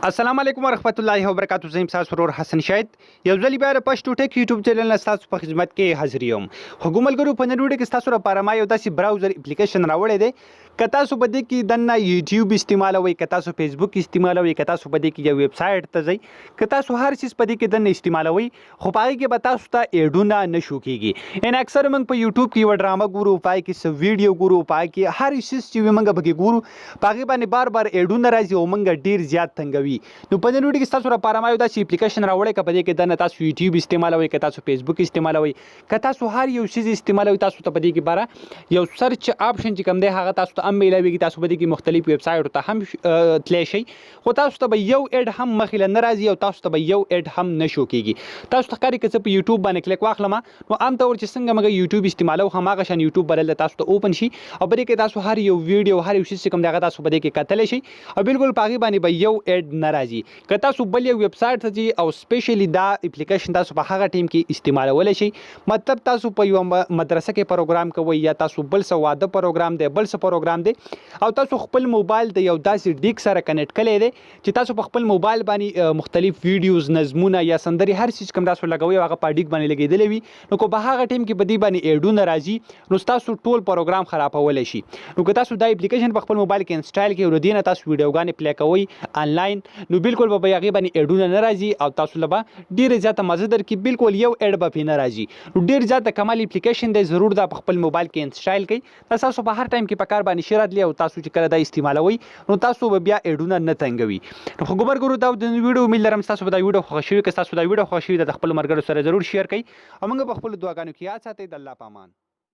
السلام علیکم ورحمت الله وبرکاتہ. زم تاسو ورور حسن شاهد یو ځلی بیا د پښتو ټیک یوټیوب چینل تاسو په خدمت کې حاضر یم. حکومتګرو په نن وړاندې کې تاسو لپاره ما یو داسې براوزر اپلیکیشن راوړی دی. که تاسو په دې کې دنه یوټیوب استعمالوئ، که تاسو فیسبوک استعمالوئ، که تاسو په دې کې یو ویب سایټ ته ځئ، که تاسو هر چیز په دې کې دنه استعمالوئ، خو په هغې کې به تاسو ته ایډونه نه شو کېږي. یعنې اکثر موږ په یوټیوب کې یوه ډرامه ګورو، په هغې کې څه ویډیو ګورو، په هغې کې هر چیز چې وي موږ پکې ګورو، په هغې باندې بار بار ایډونه راځي او موږ ډېر زیات تنګوي. نو په دې ویډیو کې تاسو لپاره ما یو داسې اپلیکیشن راوړی، که په دې کې دنه تاسو یوټیوب استعمالوئ، که تاسو فیسبوک استعمالوئ، که تاسو هر یو چیز استعمالوئ، تاسو ته په دې کې باره یو سرچ آپشن چې کوم دی هغه تاسو ته هم میلاویږي. تاسو په دې کې مختلف ویب سایټو ته هم تللی شئ، خو تاسو ته به یو ایډ هم مخې له نه راځي او تاسو ته به یو ایډ هم نه شو کېږي. تاسو ته ښکاري که زه په یوټیوب باندې کلیک واخلم، نو عام طور چې څنګه موږ یوټیوب استعمالو هماغه شان یوټیوب به دلته تاسو ته اوپن شي او په دې کې تاسو هر یو ویډیو هر یو شی چې کوم دی هغه تاسو په دې کې کتلی شئ او بالکل په هغې باندې به یو ایډ نه راځي. که تاسو بل یو ویب سایټ ته ځئ او سپیشلی دا اپلیکیشن تاسو په هغه ټیم کې استعمالولی شئ، مطلب تاسو په یوه مدرسه کې پروګرام کوئ یا تاسو بل څه واده پروګرام دی، بل څه پروګرام دی او تاسو خپل موبایل د یو داسې ډیک سره کنیکټ کلی دی چې تاسو په خپل موبایل باندې مختلف ویډیوز، نظمونه یا سندرې هر چیز کوم تاسو لګوئ هغه په ډیک باندې لګېدلی وي، نو که په هغه ټیم کې په دې باندې ایډونه راځي نو ستاسو ټول پروګرام خرابولی شي. نو که تاسو دا اپلیکیشن په خپل موبایل کې انسټال کړئ او د دې نه تاسو ویډیوګانې پلی کوئ آنلاین، نو بالکل به هغې باندې ایډونه نه راځي او تاسو له به ډېرې زیاته مزه درکړي، بالکل یو ایډ به پرې نه راځي. نو ډېر زیات کمال اپلیکیشن دی، ضرور دا په خپل موبایل کې انسټال کړئ. دا تاسو په هر ټایم کې په کار باندې شي راتلی او تاسو چې کله دا استعمالوئ نو تاسو به بیا ایډونه نه تنګوي. نو خو ګوبرګرو دا د ویډیو امید لرم تاسو به دا ویډیو خوښه شوي. که تاسو دا ویډیو خوښه شوي د خپلو ملګرو سره ضرور شیر کړئ او موږ په خپلو دعاګانو کې یاد ساتئ. د الله په امان.